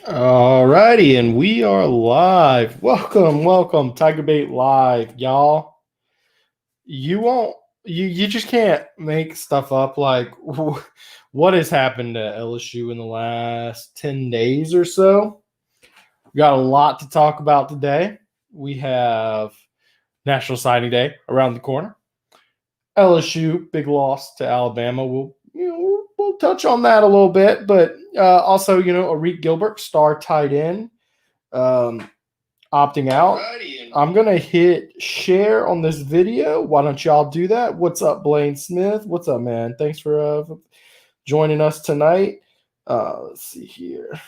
All righty, and we are live. Welcome, Tiger Bait Live, y'all. You just can't make stuff up. Like, what has happened to LSU in the last 10 days or so? We got a lot to talk about today. We have National Signing Day around the corner. LSU, big loss to Alabama. We'll touch on that a little bit, but also, Arik Gilbert, star tight end, opting out. I'm going to hit share on this video. Why don't y'all do that? What's up, Blaine Smith? What's up, man? Thanks for joining us tonight. Let's see here.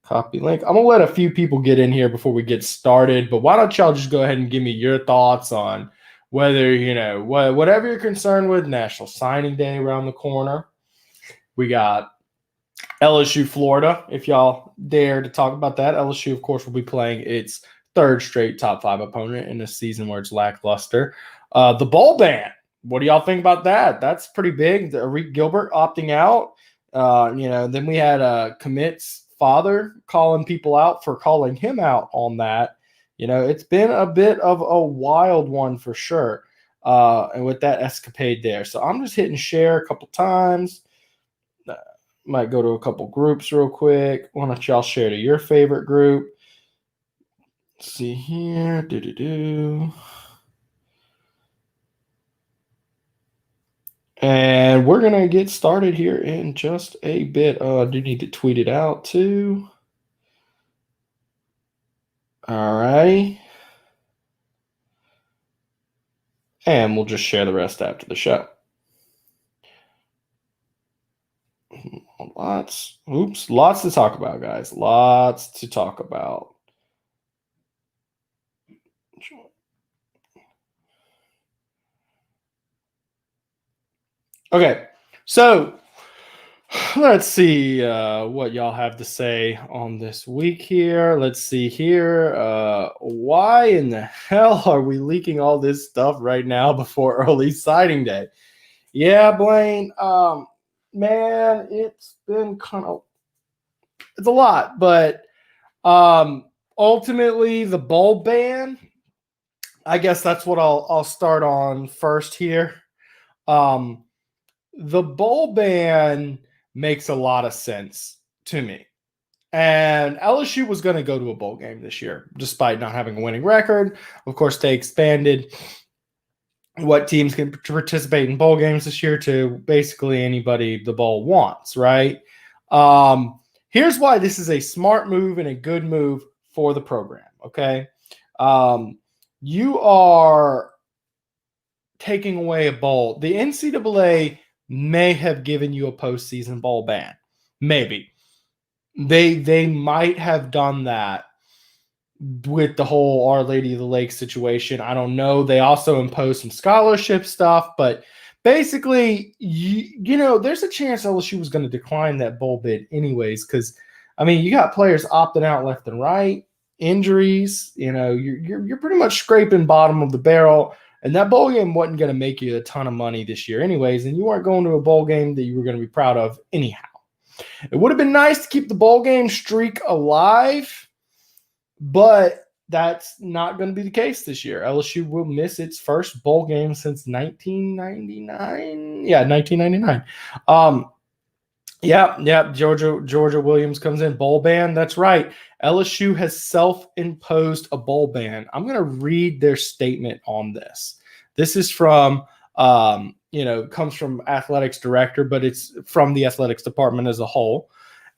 Copy link. I'm going to let a few people get in here before we get started, but why don't y'all just go ahead and give me your thoughts on whether, whatever you're concerned with, National Signing Day around the corner. We got LSU, Florida. If y'all dare to talk about that, LSU, of course, will be playing its third straight top 5 opponent in a season where it's lackluster. The bowl ban. What do y'all think about that? That's pretty big. Arik Gilbert opting out. Then we had Commit's father calling people out for calling him out on that. It's been a bit of a wild one for sure. And with that escapade there. So I'm just hitting share a couple times. Might go to a couple groups real quick. Why don't y'all share to your favorite group? Let's see here. And we're going to get started here in just a bit. I do need to tweet it out too. All right. And we'll just share the rest after the show. Lots to talk about, guys. Lots to talk about. Okay, so let's see what y'all have to say on this week here. Let's see here. Why in the hell are we leaking all this stuff right now before early signing day? Yeah, Blaine. Man, it's been it's a lot, but ultimately the bowl ban, I guess that's what I'll start on first here. The bowl ban makes a lot of sense to me. And LSU was going to go to a bowl game this year, despite not having a winning record. Of course, they expanded what teams can participate in bowl games this year to basically anybody the bowl wants, right? Here's why this is a smart move and a good move for the program, okay? You are taking away a bowl. The NCAA may have given you a postseason bowl ban. Maybe. They might have done that with the whole Our Lady of the Lake situation. I don't know. They also imposed some scholarship stuff, but basically, there's a chance LSU was going to decline that bowl bid anyways, because, you got players opting out left and right, injuries, you're pretty much scraping bottom of the barrel. And that bowl game wasn't going to make you a ton of money this year anyways, and you weren't going to a bowl game that you were going to be proud of anyhow. It would have been nice to keep the bowl game streak alive, but that's not going to be the case this year. LSU will miss its first bowl game since 1999. Yeah, 1999. Georgia Williams comes in. Bowl ban. That's right. LSU has self-imposed a bowl ban. I'm going to read their statement on this. This is from, comes from athletics director, but it's from the athletics department as a whole.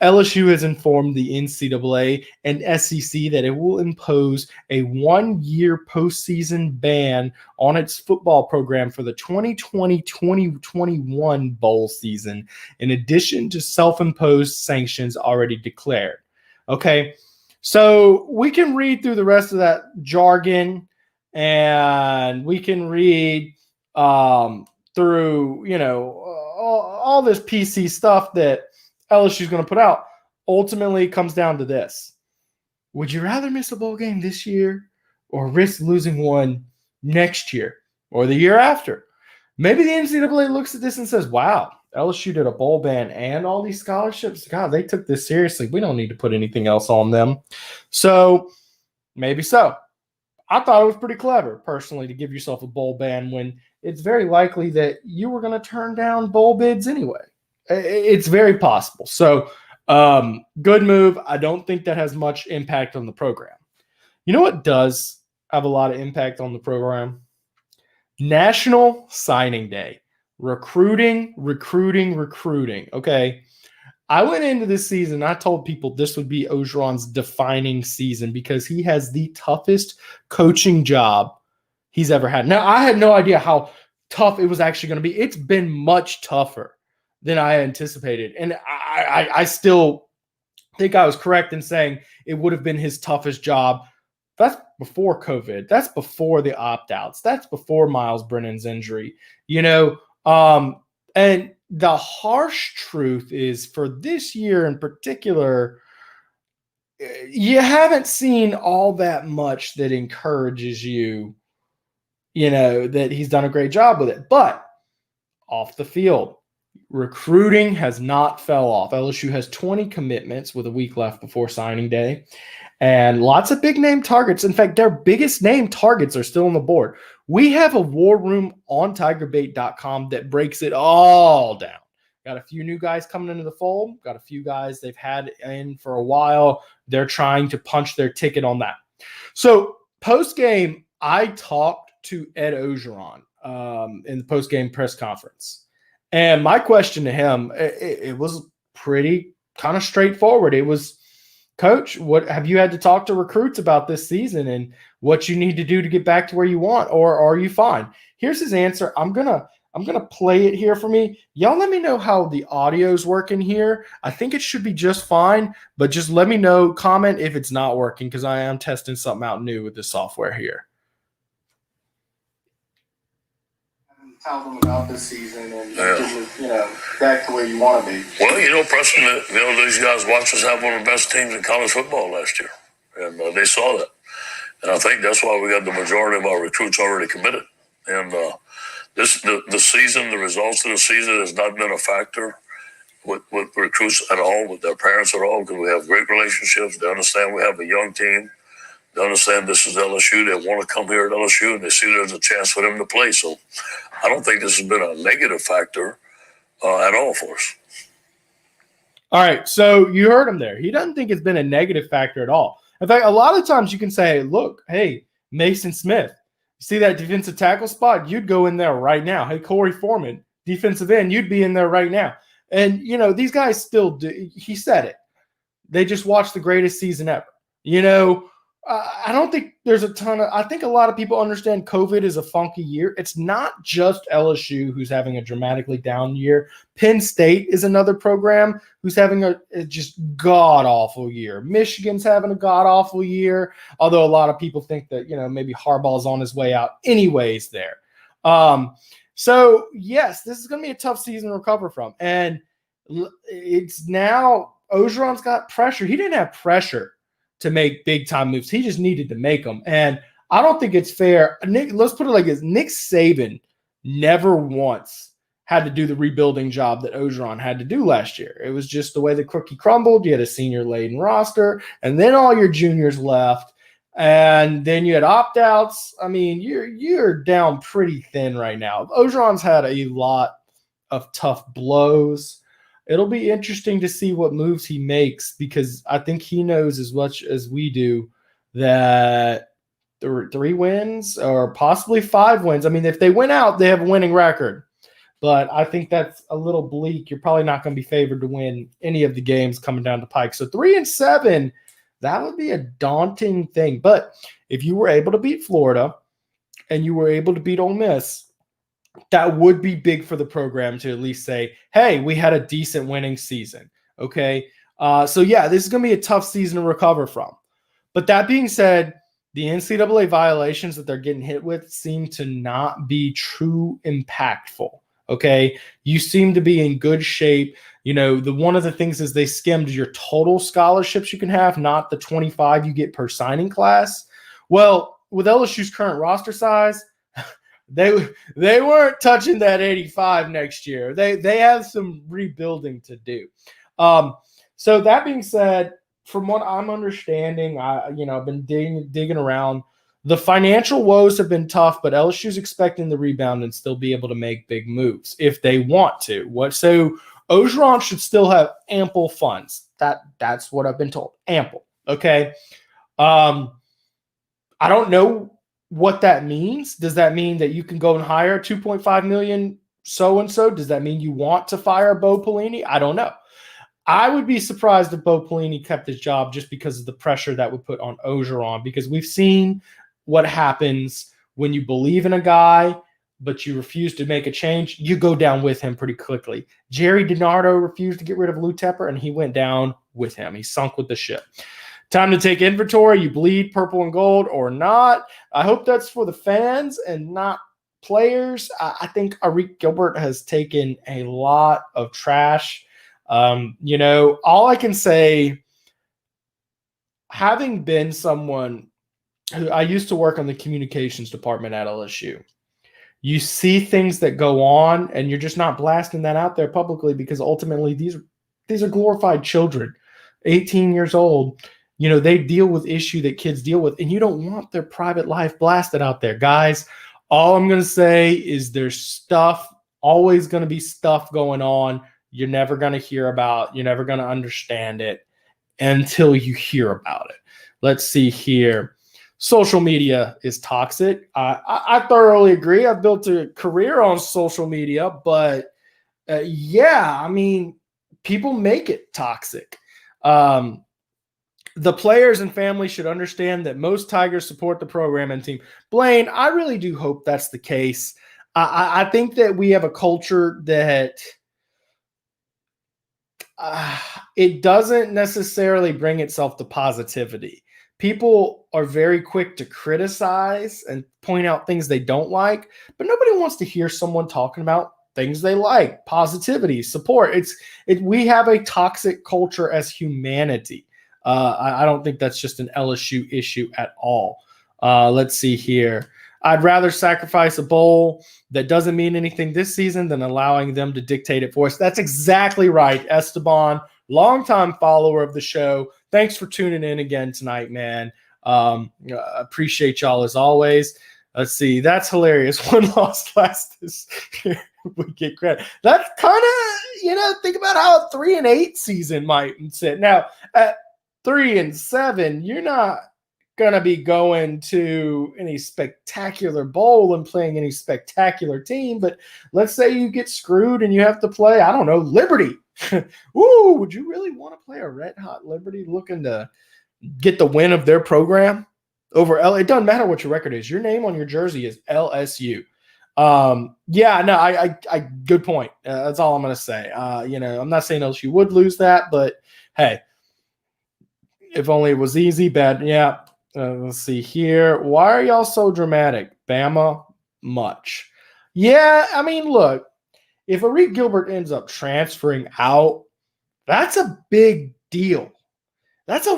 LSU has informed the NCAA and SEC that it will impose a 1-year postseason ban on its football program for the 2020-2021 bowl season, in addition to self-imposed sanctions already declared. Okay, so we can read through the rest of that jargon, and we can read through, all this PC stuff that LSU is going to put out. Ultimately, it comes down to this. Would you rather miss a bowl game this year or risk losing one next year or the year after? Maybe the NCAA looks at this and says, wow, LSU did a bowl ban and all these scholarships. God, they took this seriously. We don't need to put anything else on them. So maybe so. I thought it was pretty clever, personally, to give yourself a bowl ban when it's very likely that you were going to turn down bowl bids anyway. It's very possible. So good move. I don't think that has much impact on the program. You know what does have a lot of impact on the program? National Signing Day. Recruiting. Okay. I went into this season, I told people this would be Orgeron's defining season because he has the toughest coaching job he's ever had. Now, I had no idea how tough it was actually going to be. It's been much tougher than I anticipated. And I still think I was correct in saying it would have been his toughest job. That's before COVID. That's before the opt-outs. That's before Miles Brennan's injury. And the harsh truth is for this year in particular, you haven't seen all that much that encourages you, that he's done a great job with it. But off the field, recruiting has not fell off. LSU has 20 commitments with a week left before signing day and lots of big name targets. In fact, their biggest name targets are still on the board. We have a war room on tigerbait.com that breaks it all down. Got a few new guys coming into the fold. Got a few guys they've had in for a while. They're trying to punch their ticket on that. So post-game, I talked to Ed Orgeron in the post-game press conference. And my question to him, it was pretty kind of straightforward. It was, Coach, what have you had to talk to recruits about this season and what you need to do to get back to where you want, or are you fine? Here's his answer. I'm gonna play it here for me. Y'all let me know how the audio's working here. I think it should be just fine, but just let me know, comment if it's not working, because I am testing something out new with this software here. Tell them about this season and getting, back to where you want to be. Well, Preston, these guys watched us have one of the best teams in college football last year, and they saw that. And I think that's why we got the majority of our recruits already committed. And the season, the results of the season has not been a factor with recruits at all, with their parents at all, because we have great relationships. They understand we have a young team. They understand this is LSU. They want to come here at LSU, and they see there's a chance for them to play. So I don't think this has been a negative factor at all for us. All right, so you heard him there. He doesn't think it's been a negative factor at all. In fact, a lot of times you can say, look, hey, Mason Smith, you see that defensive tackle spot? You'd go in there right now. Hey, Corey Foreman, defensive end, you'd be in there right now. And, these guys still do. He said it. They just watched the greatest season ever. I don't think there's a ton of – I think a lot of people understand COVID is a funky year. It's not just LSU who's having a dramatically down year. Penn State is another program who's having a just god-awful year. Michigan's having a god-awful year, although a lot of people think that, maybe Harbaugh's on his way out anyways there. So, yes, this is going to be a tough season to recover from. And it's now – Orgeron's got pressure. He didn't have pressure to make big-time moves. He just needed to make them. And I don't think it's fair. Let's put it like this. Nick Saban never once had to do the rebuilding job that Orgeron had to do last year. It was just the way the cookie crumbled. You had a senior-laden roster, and then all your juniors left, and then you had opt-outs. I mean, you're down pretty thin right now. Orgeron's had a lot of tough blows. It'll be interesting to see what moves he makes, because I think he knows as much as we do that 3 wins or possibly 5 wins. I mean, if they win out, they have a winning record. But I think that's a little bleak. You're probably not going to be favored to win any of the games coming down the pike. So 3-7, that would be a daunting thing. But if you were able to beat Florida and you were able to beat Ole Miss, that would be big for the program to at least say, hey, we had a decent winning season. Okay. So yeah, this is going to be a tough season to recover from. But that being said, the NCAA violations that they're getting hit with seem to not be true impactful. Okay. You seem to be in good shape. One of the things is they skimmed your total scholarships you can have, not the 25 you get per signing class. Well, with LSU's current roster size, They weren't touching that 85 next year. They have some rebuilding to do. So that being said, from what I'm understanding, I've been digging around. The financial woes have been tough, but LSU's expecting the rebound and still be able to make big moves if they want to. So Orgeron should still have ample funds. That's what I've been told. Ample. Okay. I don't know what that means. Does that mean that you can go and hire $2.5 million so-and-so? Does that mean you want to fire Bo Pellini? I don't know. I would be surprised if Bo Pellini kept his job just because of the pressure that would put on Orgeron, because we've seen what happens when you believe in a guy, but you refuse to make a change. You go down with him pretty quickly. Jerry DiNardo refused to get rid of Lou Tepper, and he went down with him. He sunk with the ship. Time to take inventory. You bleed purple and gold or not. I hope that's for the fans and not players. I think Arik Gilbert has taken a lot of trash. All I can say, having been someone who I used to work on the communications department at LSU, you see things that go on and you're just not blasting that out there publicly, because ultimately these are glorified children, 18 years old. They deal with issue that kids deal with, and you don't want their private life blasted out there. Guys, all I'm going to say is there's always going to be stuff going on you're never going to hear about. You're never going to understand it until you hear about it. Let's see here. Social media is toxic. I thoroughly agree. I've built a career on social media, but people make it toxic. The players and family should understand that most Tigers support the program and team. Blaine, I really do hope that's the case. I think that we have a culture that it doesn't necessarily bring itself to positivity. People are very quick to criticize and point out things they don't like, but nobody wants to hear someone talking about things they like, positivity, support. We have a toxic culture as humanity. I don't think that's just an LSU issue at all. Let's see here. I'd rather sacrifice a bowl that doesn't mean anything this season than allowing them to dictate it for us. That's exactly right, Esteban, longtime follower of the show. Thanks for tuning in again tonight, man. Appreciate y'all as always. Let's see. That's hilarious. One loss last this year. We get credit. That's kind of, think about how a 3-8 season might sit. Now, at 3-7, you're not going to be going to any spectacular bowl and playing any spectacular team. But let's say you get screwed and you have to play, I don't know, Liberty. Ooh, would you really want to play a red hot Liberty looking to get the win of their program over L? It doesn't matter what your record is. Your name on your jersey is LSU. I good point. That's all I'm going to say. I'm not saying LSU would lose that, but hey, if only it was easy, bad. Yeah. Let's see here. Why are y'all so dramatic? Bama, much. Yeah, look, if Arik Gilbert ends up transferring out, that's a big deal. That's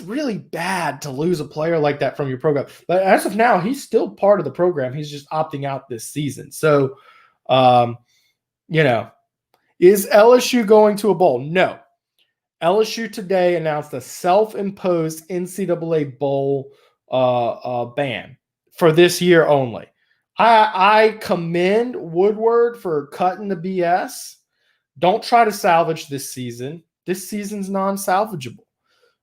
really bad to lose a player like that from your program. But as of now, he's still part of the program. He's just opting out this season. So, is LSU going to a bowl? No. LSU today announced a self-imposed NCAA bowl ban for this year only. I commend Woodward for cutting the BS. Don't try to salvage this season. This season's non-salvageable.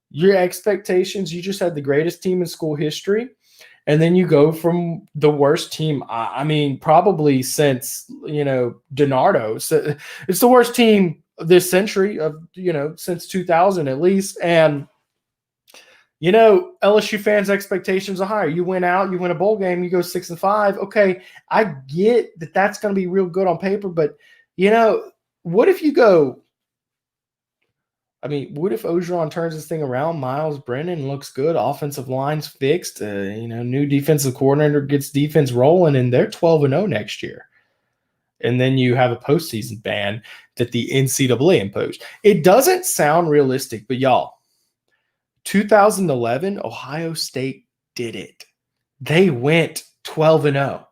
Your expectations, you just had the greatest team in school history, and then you go from the worst team, probably since, DiNardo. So it's the worst team this century of, since 2000 at least. And, LSU fans' expectations are higher. You win out, you win a bowl game, you go 6-5. Okay, I get that that's going to be real good on paper, but, what if you go, what if Orgeron turns this thing around? Miles Brennan looks good. Offensive line's fixed. New defensive coordinator gets defense rolling, and they're 12-0 next year. And then you have a postseason ban that the NCAA imposed. It doesn't sound realistic, but y'all, 2011, Ohio State did it. They went 12-0.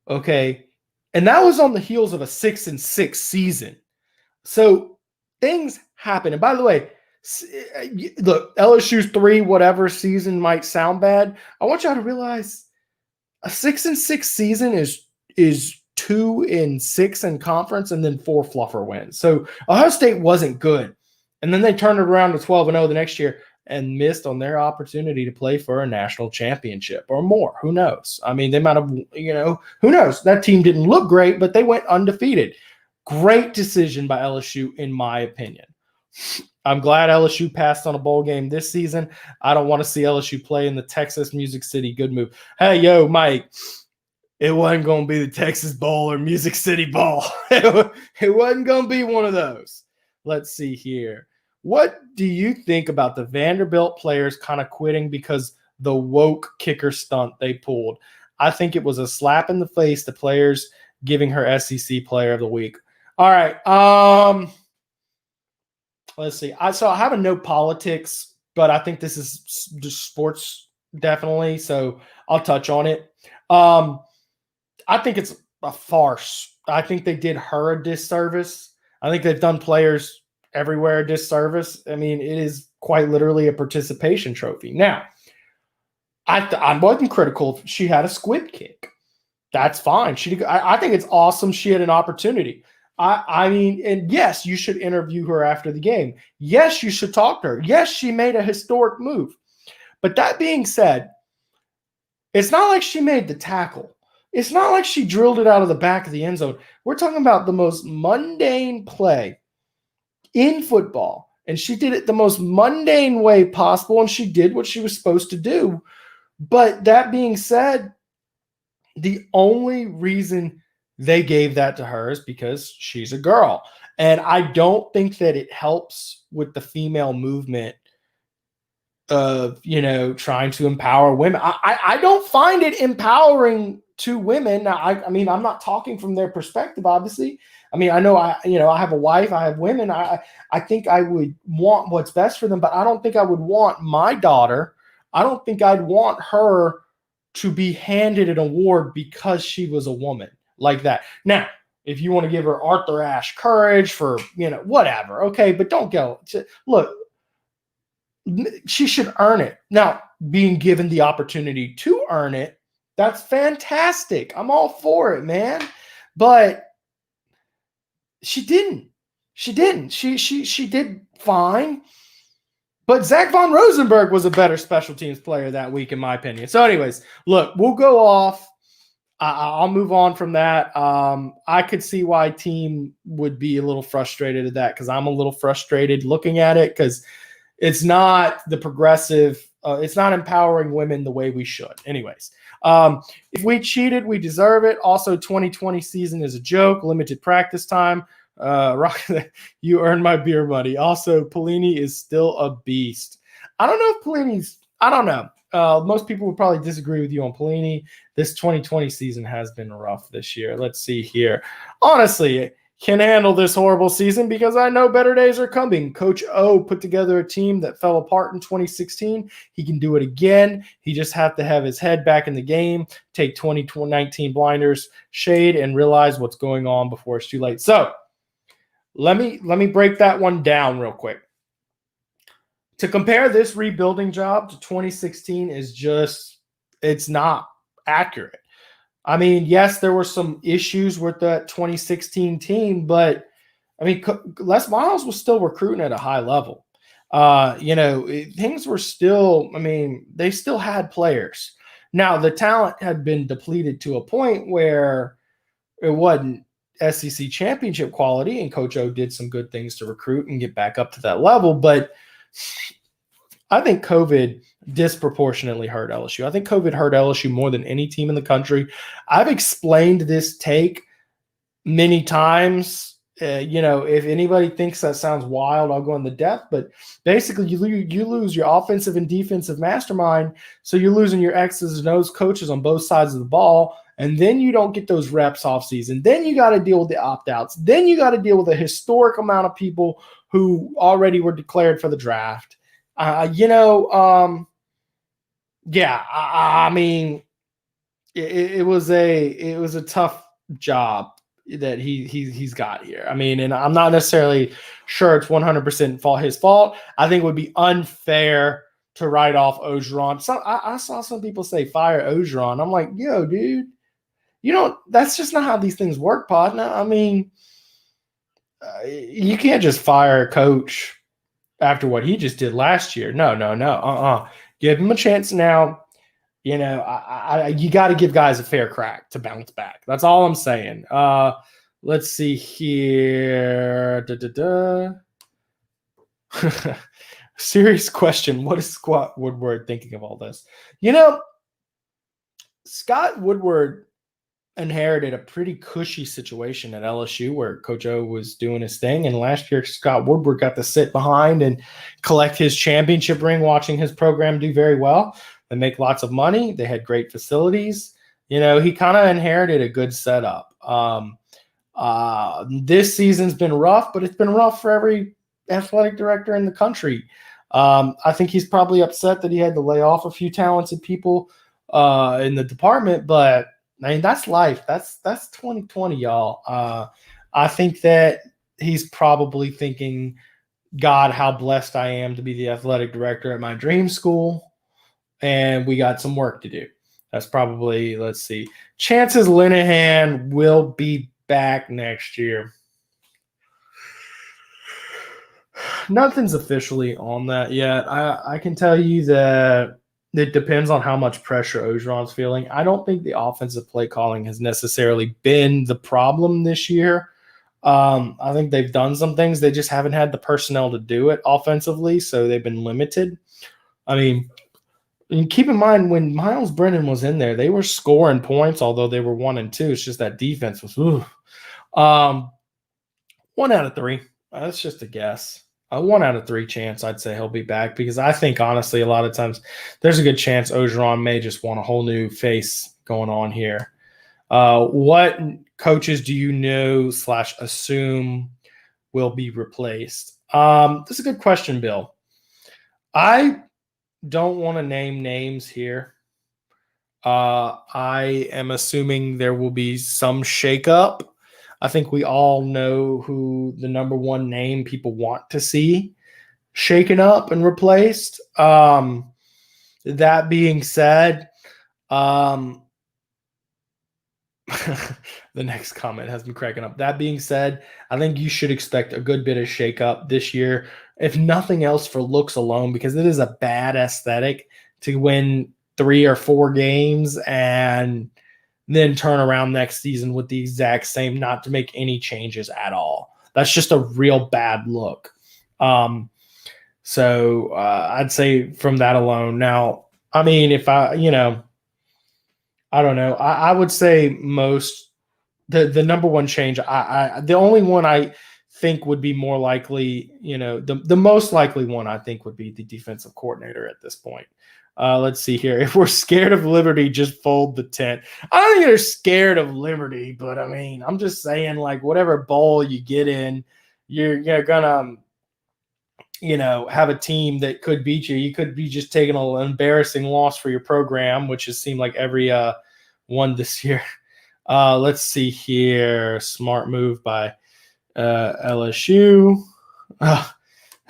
Okay. And that was on the heels of a 6-6 season. So things happen. And by the way, look, LSU's 3 whatever season might sound bad. I want y'all to realize a 6-6 season is 2-6 in conference and then 4 fluffer wins. So Ohio State wasn't good. And then they turned it around to 12-0 the next year and missed on their opportunity to play for a national championship or more. Who knows? I mean, they might have, who knows? That team didn't look great, but they went undefeated. Great decision by LSU, in my opinion. I'm glad LSU passed on a bowl game this season. I don't want to see LSU play in the Texas Music City. Good move. Hey, yo, Mike, it wasn't going to be the Texas Bowl or Music City Bowl. It wasn't going to be one of those. Let's see here. What do you think about the Vanderbilt players kind of quitting because the woke kicker stunt they pulled? I think it was a slap in the face to players giving her SEC Player of the Week. All right. Let's see. I have a no politics, but I think this is just sports definitely. So I'll touch on it. I think it's a farce. I think they did her a disservice. I think they've done players everywhere a disservice. I mean, it is quite literally a participation trophy. Now, I wasn't critical if she had a squib kick. That's fine. I think it's awesome she had an opportunity. I mean, and yes, you should interview her after the game. Yes, you should talk to her. Yes, she made a historic move. But that being said, it's not like she made the tackle. It's not like she drilled it out of the back of the end zone. We're talking about the most mundane play in football. And she did it the most mundane way possible, and she did what she was supposed to do. But that being said, the only reason they gave that to her is because she's a girl. And I don't think that it helps with the female movement of, trying to empower women. I don't find it empowering to women. Now, I mean, I'm not talking from their perspective, obviously. I mean, I know I have a wife, I have women. I think I would want what's best for them, but I don't think I would want my daughter. I don't think I'd want her to be handed an award because she was a woman like that. Now, if you want to give her Arthur Ashe courage for, whatever, okay, but don't go. Look, she should earn it. Now, being given the opportunity to earn it, that's fantastic. I'm all for it, man. But she didn't. She did fine. But Zach Von Rosenberg was a better special teams player that week, in my opinion. So anyways, look, we'll go off. I'll move on from that. I could see why team would be a little frustrated at that because I'm a little frustrated looking at it because it's not the progressive. It's not empowering women the way we should. Anyways, if we cheated, we deserve it. Also, 2020 season is a joke. Limited practice time. You earned my beer money. Also, Pellini is still a beast. I don't know if Pellini's. I don't know. Most people would probably disagree with you on Pellini. This 2020 season has been rough this year. Let's see here. Honestly, can handle this horrible season because I know better days are coming. Coach O put together a team that fell apart in 2016. He can do it again. He just have to have his head back in the game, take 2019 blinders, shade, and realize what's going on before it's too late. So let me break that one down real quick. To compare this rebuilding job to 2016 is just, it's not accurate. I mean, yes, there were some issues with that 2016 team, but I mean, Les Miles was still recruiting at a high level. Things were still, I mean, they still had players. Now, the talent had been depleted to a point where it wasn't SEC championship quality, and Coach O did some good things to recruit and get back up to that level, but I think COVID disproportionately hurt LSU. I think COVID hurt LSU more than any team in the country. I've explained this take many times. If anybody thinks that sounds wild, I'll go into depth. But basically, you lose your offensive and defensive mastermind, so you're losing your X's and O's coaches on both sides of the ball, and then you don't get those reps off season. Then you got to deal with the opt-outs. Then you got to deal with a historic amount of people who already were declared for the draft. I mean, it was a tough job that he's got here. I mean, and I'm not necessarily sure it's 100% his fault. I think it would be unfair to write off Ogeron. So I saw some people say fire Ogeron. I'm like, yo, dude, that's just not how these things work, partner. I mean, you can't just fire a coach after what he just did last year. No. Give him a chance now. You got to give guys a fair crack to bounce back. That's all I'm saying. Let's see here. Serious question. What is Scott Woodward thinking of all this? Scott Woodward inherited a pretty cushy situation at LSU where Coach O was doing his thing. And last year, Scott Woodward got to sit behind and collect his championship ring, watching his program do very well. They make lots of money. They had great facilities. He kind of inherited a good setup. This season's been rough, but it's been rough for every athletic director in the country. I think he's probably upset that he had to lay off a few talented people in the department, but I mean, that's life. That's 2020, y'all. I think that he's probably thinking, God, how blessed I am to be the athletic director at my dream school. And we got some work to do. That's probably, let's see. Chances Linehan will be back next year. Nothing's officially on that yet. I can tell you that it depends on how much pressure Ogeron's feeling. I don't think the offensive play calling has necessarily been the problem this year. I think they've done some things. They just haven't had the personnel to do it offensively, so they've been limited. I mean, and keep in mind, when Miles Brennan was in there, they were scoring points, although they were 1-2. It's just that defense was 1 out of 3. That's just a guess. A 1 out of 3 chance I'd say he'll be back, because I think, honestly, a lot of times there's a good chance Ogeron may just want a whole new face going on here. What coaches do you know / assume will be replaced? This is a good question, Bill. I don't want to name names here. I am assuming there will be some shakeup. I think we all know who the number one name people want to see shaken up and replaced. That being said, the next comment has me cracking up. That being said, I think you should expect a good bit of shakeup this year, if nothing else for looks alone, because it is a bad aesthetic to win 3 or 4 games and then turn around next season with the exact same, not to make any changes at all. That's just a real bad look. So I'd say from that alone. Now, I mean, if I don't know. I would say the number one change, the only one I think would be more likely, the most likely one I think would be the defensive coordinator at this point. Let's see here. If we're scared of Liberty, just fold the tent. I don't think they're scared of Liberty, but I mean, I'm just saying, like, whatever bowl you get in, you're gonna, have a team that could beat you. You could be just taking an embarrassing loss for your program, which has seemed like every one this year. Let's see here. Smart move by LSU.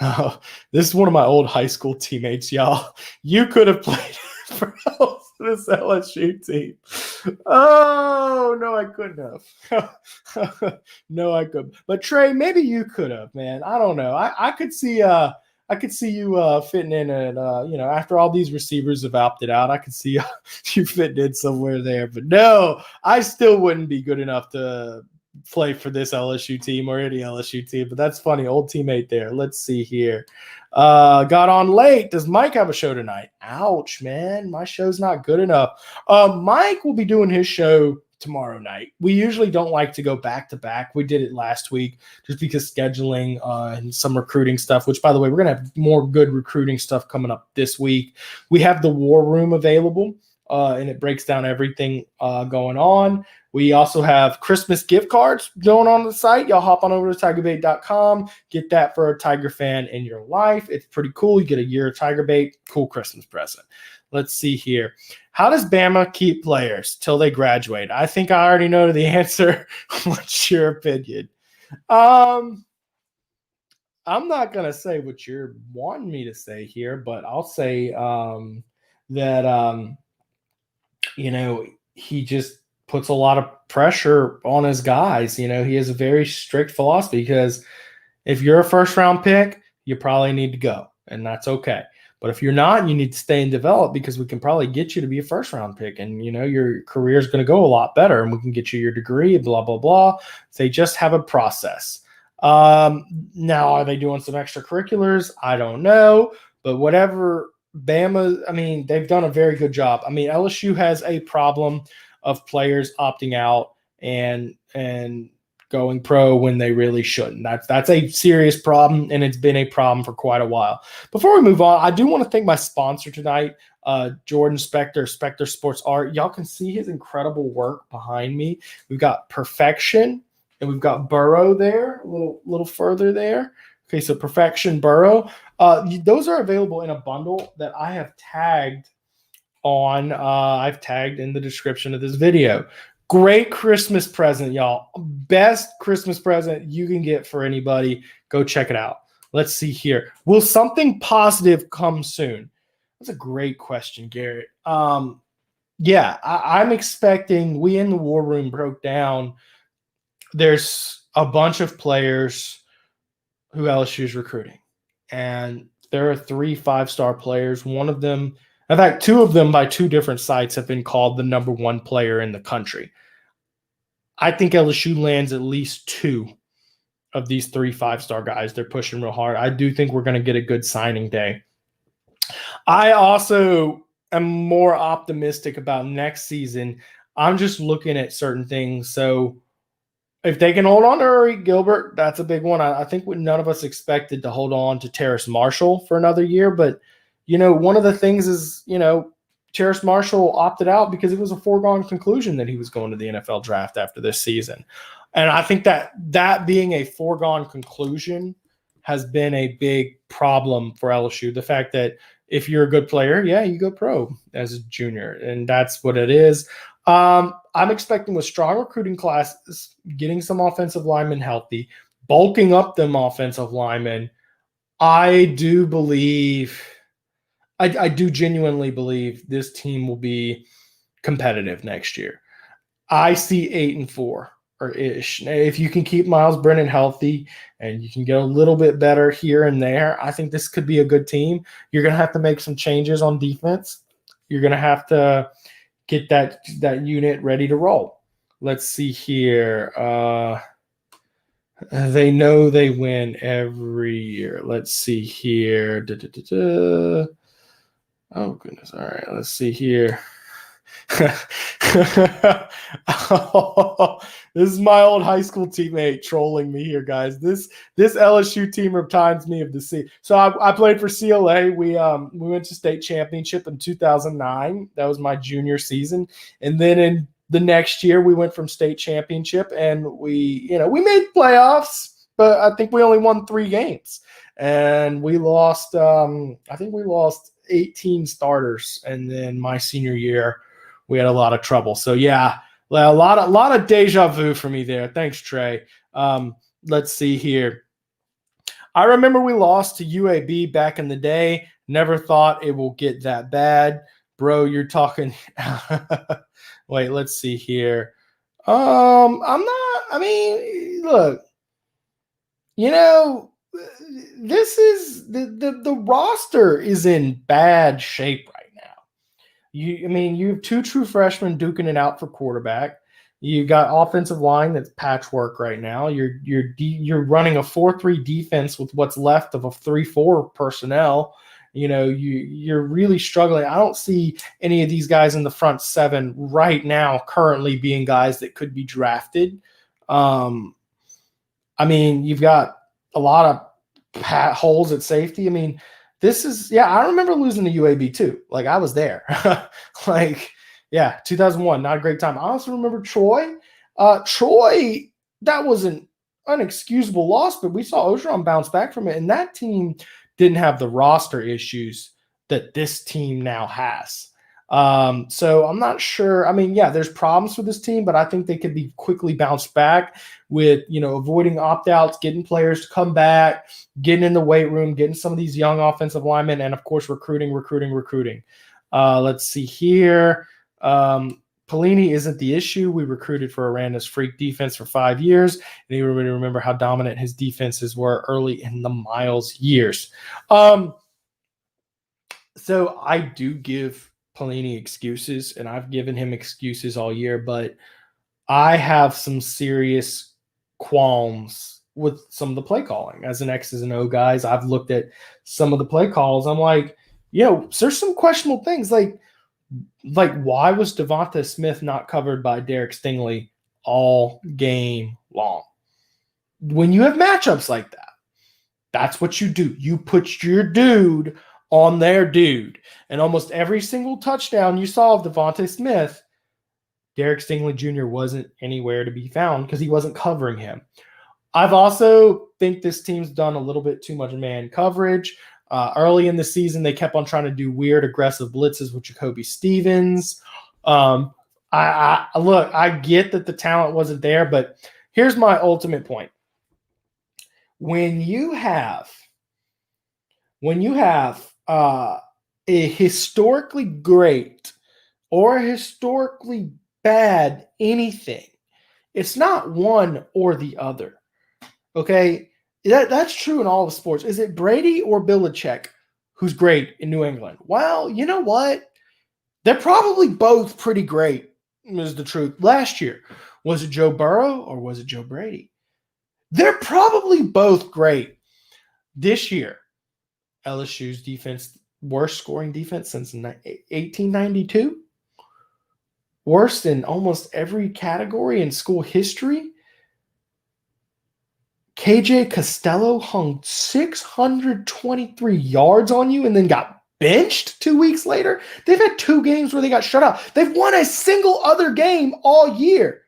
Oh, this is one of my old high school teammates, y'all. You could have played for this LSU team. Oh, no, I couldn't have. No, I couldn't. But Trey, maybe you could have, man. I don't know. I could see you fitting in, and after all these receivers have opted out, I could see you fitting in somewhere there. But no, I still wouldn't be good enough to play for this LSU team or any LSU team. But that's funny. Old teammate there. Let's see here. Got on late. Does Mike have a show tonight? Ouch, man. My show's not good enough. Mike will be doing his show tomorrow night. We usually don't like to go back to back. We did it last week just because scheduling and some recruiting stuff, which, by the way, we're going to have more good recruiting stuff coming up this week. We have the War Room available, and it breaks down everything going on. We also have Christmas gift cards going on the site. Y'all hop on over to tigerbait.com. Get that for a Tiger fan in your life. It's pretty cool. You get a year of Tiger Bait. Cool Christmas present. Let's see here. How does Bama keep players till they graduate? I think I already know the answer. What's your opinion? I'm not going to say what you're wanting me to say here, but I'll say that, he just puts a lot of pressure on his guys. He has a very strict philosophy because if you're a first-round pick, you probably need to go, and that's okay. But if you're not, you need to stay and develop because we can probably get you to be a first-round pick, and, your career is going to go a lot better, and we can get you your degree, blah, blah, blah. They just have a process. Now, are they doing some extracurriculars? I don't know. But whatever, Bama, they've done a very good job. LSU has a problem of players opting out and going pro when they really shouldn't. That's a serious problem, and it's been a problem for quite a while. Before we move on, I do want to thank my sponsor tonight, Jordan Spector, Spector Sports Art. Y'all can see his incredible work behind me. We've got Perfection, and we've got Burrow there, a little further there. Okay, so Perfection, Burrow. Those are available in a bundle that I have tagged on. I've tagged in the description of this video. Great Christmas present, y'all. Best Christmas present you can get for anybody. Go check it out. Let's see here. Will something positive come soon? That's a great question, Garrett. Yeah, I'm expecting. We in the War Room broke down. There's a bunch of players who LSU is recruiting, and there are 3 5-star players. One of them, in fact, 2 of them by 2 different sites have been called the number 1 player in the country. I think LSU lands at least 2 of these 3 5-star guys. They're pushing real hard. I do think we're going to get a good signing day. I also am more optimistic about next season. I'm just looking at certain things. So if they can hold on to Arik Gilbert, that's a big one. I think none of us expected to hold on to Terrace Marshall for another year. But, one of the things is, Terrace Marshall opted out because it was a foregone conclusion that he was going to the NFL draft after this season. And I think that being a foregone conclusion has been a big problem for LSU. The fact that if you're a good player, yeah, you go pro as a junior, and that's what it is. I'm expecting with strong recruiting classes, getting some offensive linemen healthy, bulking up them offensive linemen. I do genuinely believe this team will be competitive next year. I see 8-4 or ish. If you can keep Miles Brennan healthy and you can get a little bit better here and there, I think this could be a good team. You're going to have to make some changes on defense. You're going to have to get that unit ready to roll. Let's see here. They know they win every year. Let's see here. Oh, goodness. All right. Let's see here. Oh, this is my old high school teammate trolling me here, guys. This LSU team reminds me of the C. So I played for CLA. We went to state championship in 2009. That was my junior season. And then in the next year, we went from state championship and we made playoffs, but I think we only won 3 games. And we lost, I think we lost 18 starters. And then my senior year, we had a lot of trouble. So yeah, a lot of deja vu for me there. Thanks, Trey. Let's see here. I remember we lost to UAB back in the day. Never thought it will get that bad. Bro, you're talking. Wait, let's see here. Look, this is the roster is in bad shape right now. You have 2 true freshmen duking it out for quarterback. You got offensive line that's patchwork right now. You're running a 4-3 defense with what's left of a 3-4 personnel. You're really struggling. I don't see any of these guys in the front 7 right now currently being guys that could be drafted. You've got a lot of holes at safety. I remember losing to UAB too. Like, I was there. 2001, not a great time. I also remember Troy. Troy, that was an unexcusable loss, but we saw Ogeron bounce back from it, and that team didn't have the roster issues that this team now has. So I'm not sure. I mean, yeah, there's problems with this team, but I think they could be quickly bounced back with, avoiding opt-outs, getting players to come back, getting in the weight room, getting some of these young offensive linemen, and of course, recruiting. Let's see here. Pellini isn't the issue. We recruited for Aranda's freak defense for 5 years, and you really remember how dominant his defenses were early in the Miles years. So I do give Pellini excuses, and I've given him excuses all year, but I have some serious qualms with some of the play calling. As an X's and O guys, I've looked at some of the play calls. I'm like, there's some questionable things. Like why was Devonta Smith not covered by Derek Stingley all game long? When you have matchups like that, that's what you do. You put your dude on their dude. And almost every single touchdown you saw of Devonta Smith, Derek Stingley Jr. wasn't anywhere to be found because he wasn't covering him. I've also think this team's done a little bit too much man coverage. Early in the season, they kept on trying to do weird, aggressive blitzes with Jacoby Stevens. I get that the talent wasn't there, but here's my ultimate point. When you have a historically great or historically bad anything, it's not one or the other. Okay? That's true in all of sports. Is it Brady or Belichick who's great in New England? Well, you know what? They're probably both pretty great, is the truth. Last year, was it Joe Burrow or was it Joe Brady? They're probably both great. This year, LSU's defense, worst scoring defense since 1892. Worst in almost every category in school history. KJ Costello hung 623 yards on you and then got benched 2 weeks later. They've had 2 games where they got shut out. They've won a single other game all year.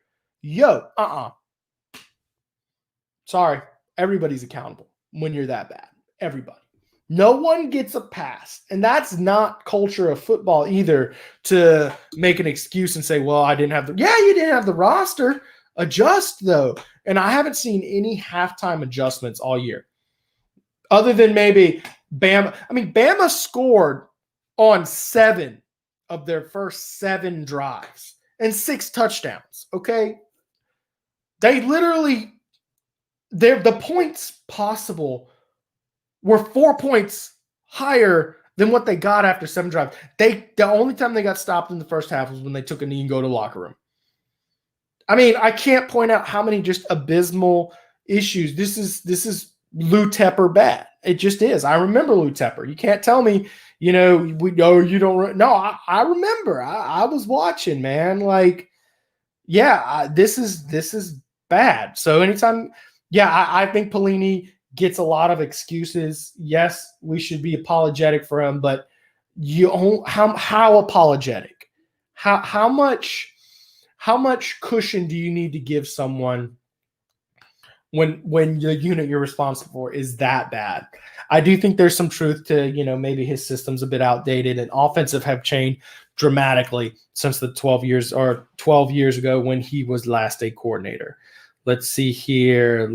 Sorry. Everybody's accountable when you're that bad. Everybody. No one gets a pass. And that's not culture of football either, to make an excuse and say, well, I didn't have you didn't have the roster. Adjust, though. And I haven't seen any halftime adjustments all year. Other than maybe Bama. I mean, Bama scored on 7 of their first 7 drives and 6 touchdowns, okay? They literally, the points possible were 4 points higher than what they got after 7 drives. The only time they got stopped in the first half was when they took a knee and go to the locker room. I mean, I can't point out how many just abysmal issues. This is Lou Tepper bad. It just is. I remember Lou Tepper. You can't tell me, you don't. No, I remember. I was watching, man. Like, this is bad. So anytime, I think Pellini gets a lot of excuses. Yes, we should be apologetic for him, but how apologetic? How much cushion do you need to give someone when the unit you're responsible for is that bad? I do think there's some truth to, maybe his system's a bit outdated, and offensive have changed dramatically since the 12 years ago when he was last a coordinator. Let's see here.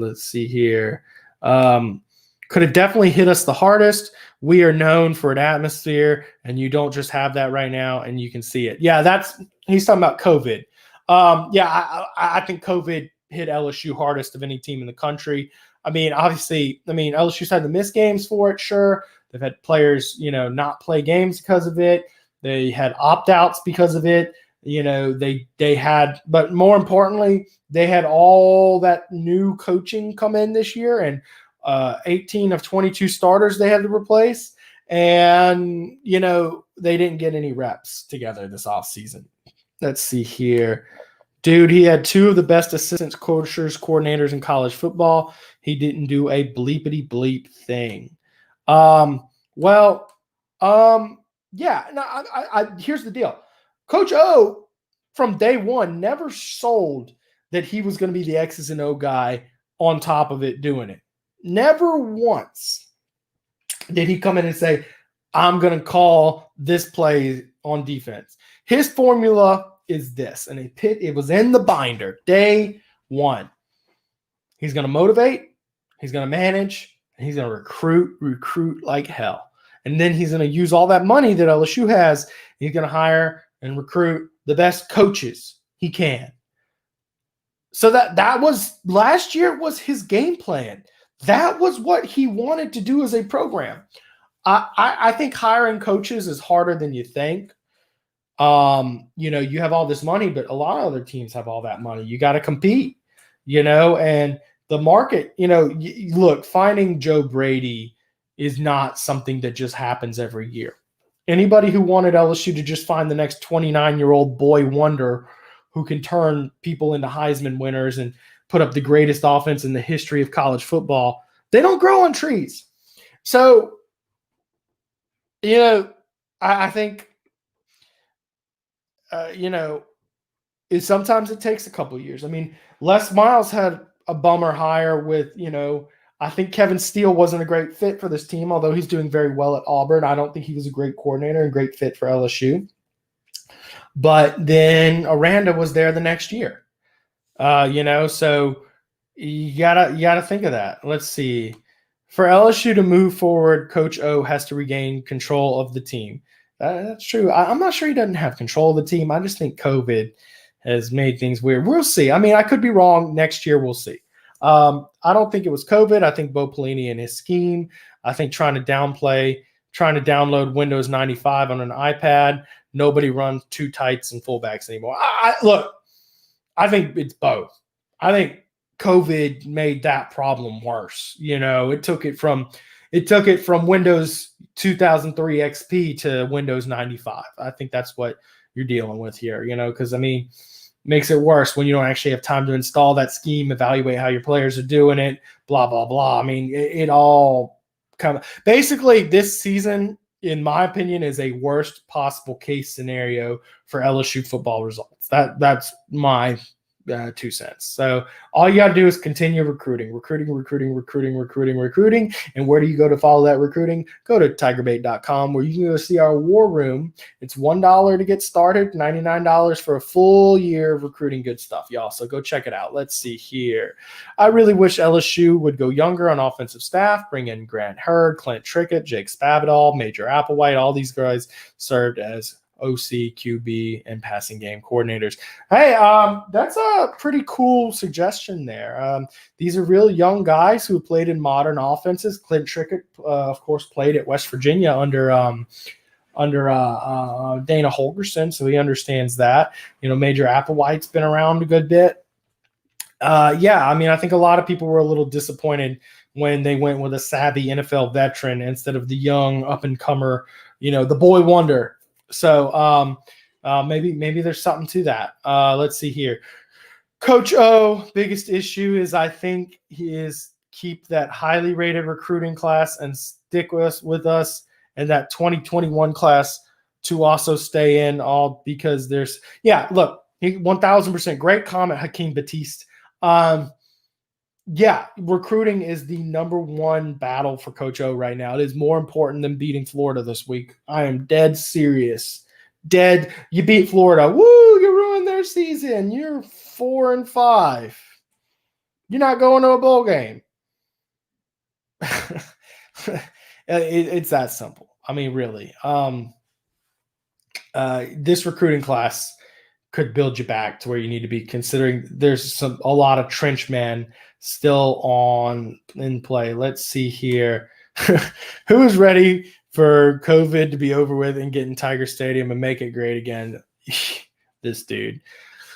Could have definitely hit us the hardest. We are known for an atmosphere, and you don't just have that right now, and you can see it. Yeah, he's talking about COVID. I think COVID hit LSU hardest of any team in the country. I mean, obviously, LSU's had to miss games for it, sure. They've had players, not play games because of it. They had opt-outs because of it. They had, but more importantly, they had all that new coaching come in this year, and 18 of 22 starters they had to replace. And, they didn't get any reps together this offseason. Let's see here. Dude, he had 2 of the best assistant coaches, coordinators in college football. He didn't do a bleepity bleep thing. Here's the deal. Coach O, from day one, never sold that he was going to be the X's and O guy on top of it doing it. Never once did he come in and say, I'm going to call this play on defense. His formula is this, and it was in the binder day one. He's going to motivate, he's going to manage, and he's going to recruit like hell. And then he's going to use all that money that LSU has. He's going to hire and recruit the best coaches he can. So that was last year was his game plan. That was what he wanted to do as a program. I think hiring coaches is harder than you think. You have all this money, but a lot of other teams have all that money. You got to compete, and the market, look, finding Joe Brady is not something that just happens every year. Anybody who wanted LSU to just find the next 29-year-old boy wonder who can turn people into Heisman winners and put up the greatest offense in the history of college football, they don't grow on trees. So, I think, sometimes it takes a couple of years. I mean, Les Miles had a bummer hire with, I think Kevin Steele wasn't a great fit for this team, although he's doing very well at Auburn. I don't think he was a great coordinator and great fit for LSU. But then Aranda was there the next year, so you gotta think of that. Let's see. For LSU to move forward, Coach O has to regain control of the team. That's true. I'm not sure he doesn't have control of the team. I just think COVID has made things weird. We'll see. I mean, I could be wrong. Next year, we'll see. I don't think it was COVID. I think Bo Pellini and his scheme. I think trying to download Windows 95 on an iPad. Nobody runs two tights and fullbacks anymore. I think it's both. I think COVID made that problem worse. It took it from Windows 2003 XP to Windows 95. I think that's what you're dealing with here, because makes it worse when you don't actually have time to install that scheme, evaluate how your players are doing it, blah, blah, blah. It all basically this season, in my opinion, is a worst possible case scenario for LSU football results. That's my 2 cents. So all you got to do is continue recruiting. And where do you go to follow that recruiting? Go to tigerbait.com, where you can go see our war room. It's $1 to get started, $99 for a full year of recruiting good stuff, y'all. So go check it out. Let's see here. I really wish LSU would go younger on offensive staff, bring in Grant Hurd, Clint Trickett, Jake Spavital, Major Applewhite. All these guys served as OC, QB, and passing game coordinators. Hey, that's a pretty cool suggestion there. These are real young guys who played in modern offenses. Clint Trickett, of course, played at West Virginia under Dana Holgorsen, so he understands that. Major Applewhite's been around a good bit. I think a lot of people were a little disappointed when they went with a savvy NFL veteran instead of the young up-and-comer, the boy wonder. So maybe there's something to that. Let's see here. Coach O, biggest issue is I think he is keep that highly rated recruiting class and stick with us and that 2021 class to also stay in all because there's – look, 1,000% great comment, Hakeem Batiste. Recruiting is the number one battle for Coach O right now. It is more important than beating Florida this week. I am dead serious. Dead. You beat Florida. Woo, you ruined their season. You're 4-5. You're not going to a bowl game. It's that simple. Really. This recruiting class could build you back to where you need to be, considering there's a lot of trench men still in play. Let's see here. Who is ready for COVID to be over with and get in Tiger Stadium and make it great again? This dude.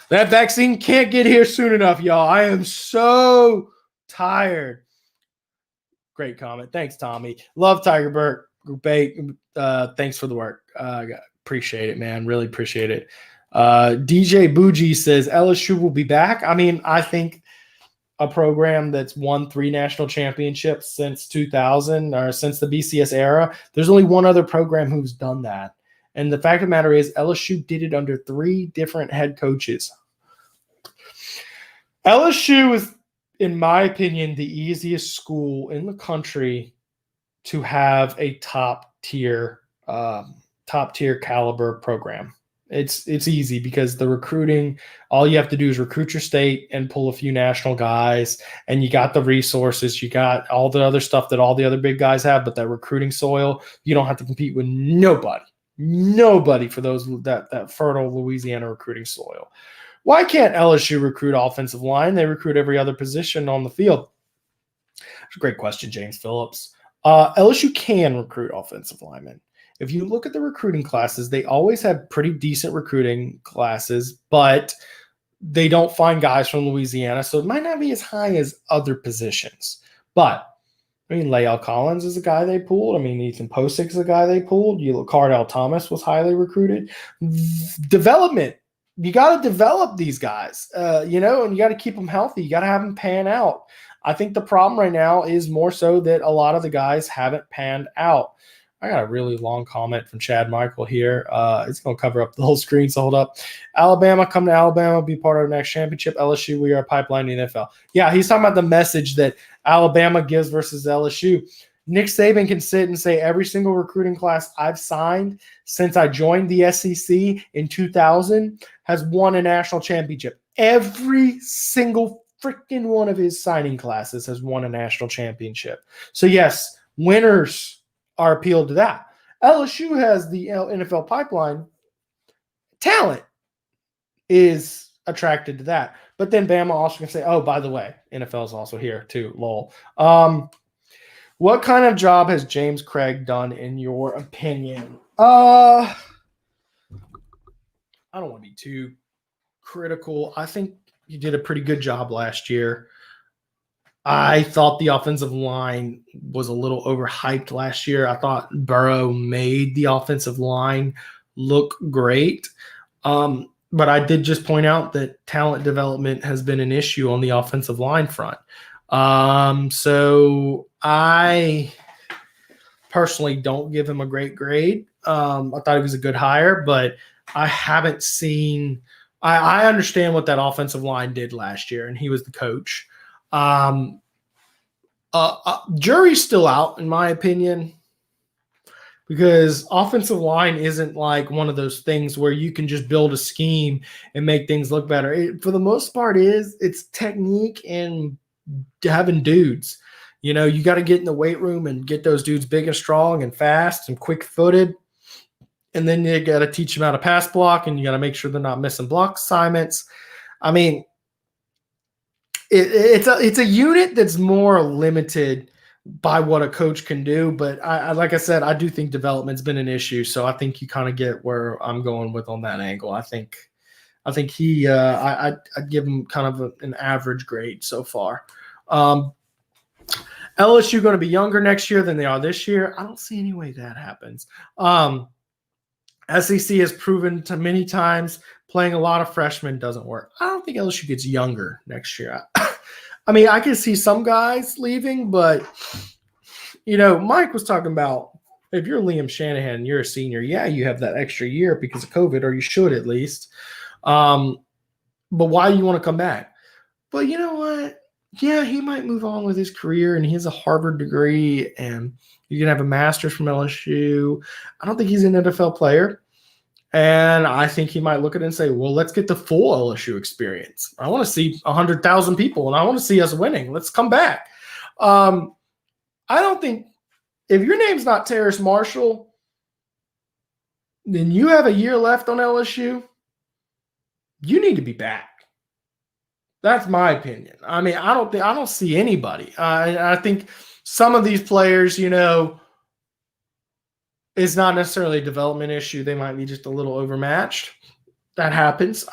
That vaccine can't get here soon enough, y'all. I am so tired. Great comment. Thanks, Tommy. Love Tiger Burt. Thanks for the work. Appreciate it, man. Really appreciate it. DJ Bougie says LSU will be back. I think a program that's won 3 national championships since 2000 or since the BCS era, there's only one other program who's done that. And the fact of the matter is LSU did it under 3 different head coaches. LSU is, in my opinion, the easiest school in the country to have a top tier caliber program. It's easy because the recruiting, all you have to do is recruit your state and pull a few national guys, and you got the resources, you got all the other stuff that all the other big guys have, but that recruiting soil, you don't have to compete with nobody for that fertile Louisiana recruiting soil. Why can't LSU recruit offensive line? They recruit every other position on the field. That's a great question, James Phillips. LSU can recruit offensive linemen. If you look at the recruiting classes, they always have pretty decent recruiting classes, but they don't find guys from Louisiana, so it might not be as high as other positions. But, I mean, Lael Collins is a guy they pulled. I mean, Ethan Posick is a guy they pulled. Cardell Thomas was highly recruited. Development. You got to develop these guys, and you got to keep them healthy. You got to have them pan out. I think the problem right now is more so that a lot of the guys haven't panned out. I got a really long comment from Chad Michael here. It's going to cover up the whole screen, so hold up. Alabama, come to Alabama, be part of our next championship. LSU, we are pipeline in the NFL. Yeah, he's talking about the message that Alabama gives versus LSU. Nick Saban can sit and say every single recruiting class I've signed since I joined the SEC in 2000 has won a national championship. Every single freaking one of his signing classes has won a national championship. So, yes, winners are appealed to that. LSU has the NFL pipeline. Talent is attracted to that. But then Bama also can say, oh, by the way, NFL is also here too, lol. What kind of job has James Cregg done in your opinion? I don't want to be too critical. I think he did a pretty good job last year. I thought the offensive line was a little overhyped last year. I thought Burrow made the offensive line look great. But I did just point out that talent development has been an issue on the offensive line front. So I personally don't give him a great grade. I thought he was a good hire, but I haven't seen – I understand what that offensive line did last year, and he was the coach. Jury's still out, in my opinion, because offensive line isn't like one of those things where you can just build a scheme and make things look better. For the most part, it's technique and having dudes. You got to get in the weight room and get those dudes big and strong and fast and quick-footed. And then you got to teach them how to pass block, and you got to make sure they're not missing block assignments. I mean, it's a unit that's more limited by what a coach can do. But I like I said, I do think development's been an issue. So I think you kind of get where I'm going with on that angle. I think I'd give him kind of an average grade so far. LSU going to be younger next year than they are this year. I don't see any way that happens. SEC has proven to many times playing a lot of freshmen doesn't work. I don't think LSU gets younger next year. I mean, I can see some guys leaving, but, Mike was talking about if you're Liam Shanahan and you're a senior, yeah, you have that extra year because of COVID, or you should at least. But why do you want to come back? But you know what? Yeah, he might move on with his career, and he has a Harvard degree, and you can have a master's from LSU. I don't think he's an NFL player. And I think he might look at it and say, well, let's get the full LSU experience. I want to see 100,000 people, and I want to see us winning. Let's come back. I don't think – if your name's not Terrace Marshall, then you have a year left on LSU, you need to be back. That's my opinion. I mean, I don't see anybody. I think some of these players, it's not necessarily a development issue. They might be just a little overmatched. That happens.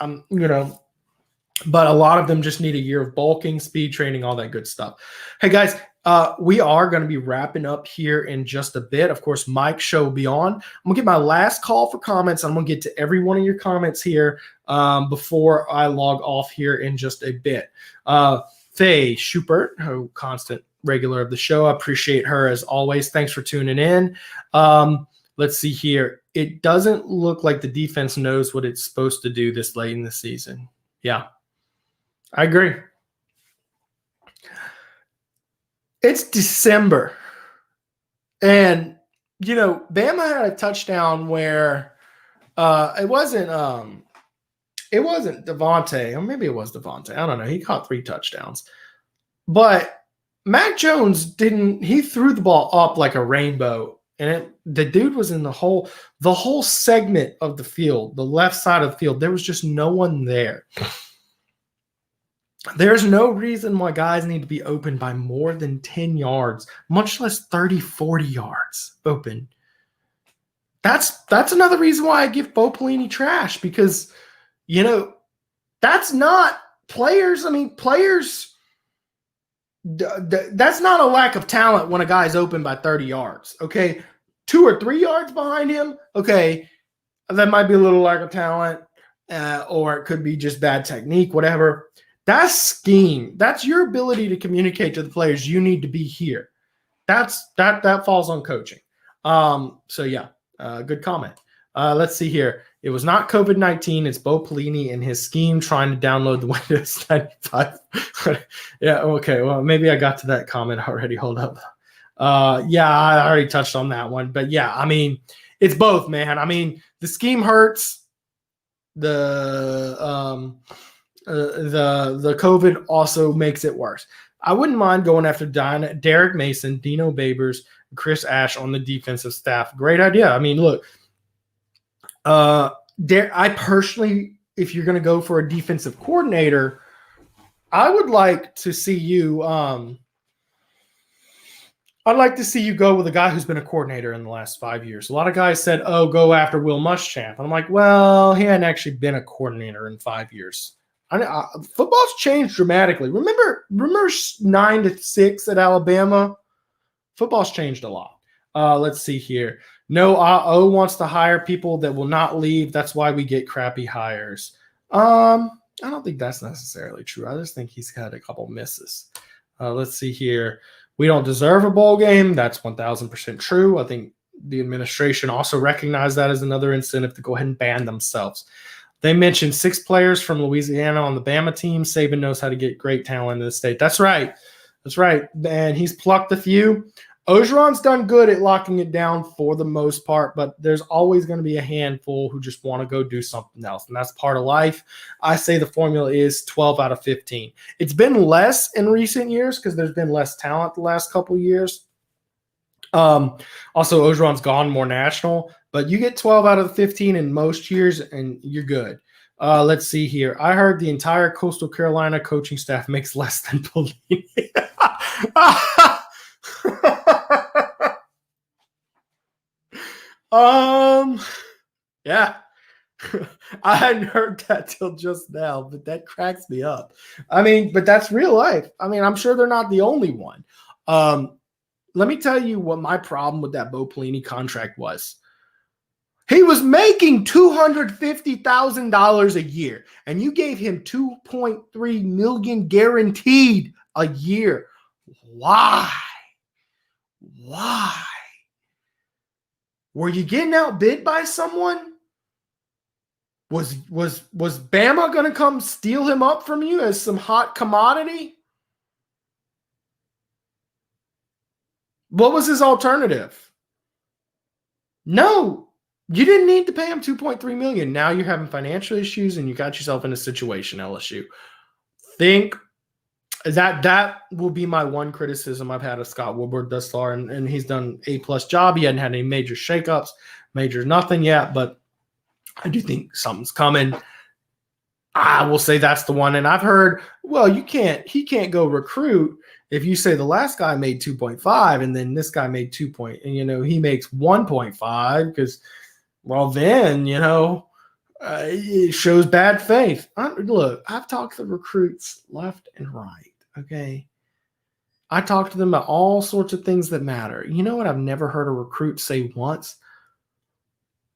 But a lot of them just need a year of bulking, speed training, all that good stuff. Hey guys, we are going to be wrapping up here in just a bit. Of course, Mike's show will be on. I'm going to get my last call for comments. I'm going to get to every one of your comments here before I log off here in just a bit. Faye Schubert, who constant regular of the show. I appreciate her as always. Thanks for tuning in. Let's see here. It doesn't look like the defense knows what it's supposed to do this late in the season. Yeah, I agree. It's December. And, Bama had a touchdown where it wasn't Devontae, or maybe it was Devontae. I don't know. He caught 3 touchdowns. But Mac Jones he threw the ball up like a rainbow. And the dude was in the whole segment of the field, the left side of the field. There was just no one there. There's no reason why guys need to be open by more than 10 yards, much less 30, 40 yards open. That's another reason why I give Bo Pelini trash, because, that's not players. I mean, players, that's not a lack of talent when a guy's open by 30 yards, okay? 2 or 3 yards behind him, okay, that might be a little lack of talent, or it could be just bad technique, whatever. That's scheme. That's your ability to communicate to the players, you need to be here. That falls on coaching. So yeah, good comment. Let's see here. It was not COVID-19. It's Bo Pelini and his scheme trying to download the Windows 95. Yeah, okay. Well, maybe I got to that comment already. Hold up. Yeah, I already touched on that one. But yeah, I mean, it's both, man. I mean, the scheme hurts. The COVID also makes it worse. I wouldn't mind going after Derek Mason, Dino Babers, Chris Ash on the defensive staff. Great idea. I mean, look, I personally, if you're going to go for a defensive coordinator, I would like to see you. I'd like to see you go with a guy who's been a coordinator in the last 5 years. A lot of guys said, "Oh, go after Will Muschamp." I'm like, well, he hadn't actually been a coordinator in 5 years. Football's changed dramatically. Remember 9-6 at Alabama? Football's changed a lot. Let's see here. No, O wants to hire people that will not leave. That's why we get crappy hires. I don't think that's necessarily true. I just think he's had a couple misses. Let's see here. We don't deserve a bowl game. That's 1,000% true. I think the administration also recognized that as another incentive to go ahead and ban themselves. They mentioned 6 players from Louisiana on the Bama team. Saban knows how to get great talent in the state. That's right. That's right. And he's plucked a few. Orgeron's done good at locking it down for the most part, but there's always going to be a handful who just want to go do something else, and that's part of life. I say the formula is 12 out of 15. It's been less in recent years because there's been less talent the last couple of years. Also, Orgeron's gone more national, but you get 12 out of 15 in most years, and you're good. Let's see here. I heard the entire Coastal Carolina coaching staff makes less than Pelini. Yeah. I hadn't heard that till just now, but that cracks me up. I mean, but that's real life. I mean, I'm sure they're not the only one. Let me tell you what my problem with that Bo Pelini contract was. He was making $250,000 a year, and you gave him $2.3 million guaranteed a year. Why? Why? Were you getting outbid by someone? Was Bama going to come steal him up from you as some hot commodity? What was his alternative? No, you didn't need to pay him $2.3 million. Now you're having financial issues and you got yourself in a situation, LSU. Think that will be my one criticism I've had of Scott Woodward thus far, and he's done a+ job. He hadn't had any major shakeups, major nothing yet, but I do think something's coming. I will say that's the one. And I've heard, well, he can't go recruit if you say the last guy made 2.5 and then this guy made 2. And he makes 1.5 because, well, then, it shows bad faith. Look, I've talked to recruits left and right. Okay. I talk to them about all sorts of things that matter. You know what I've never heard a recruit say once?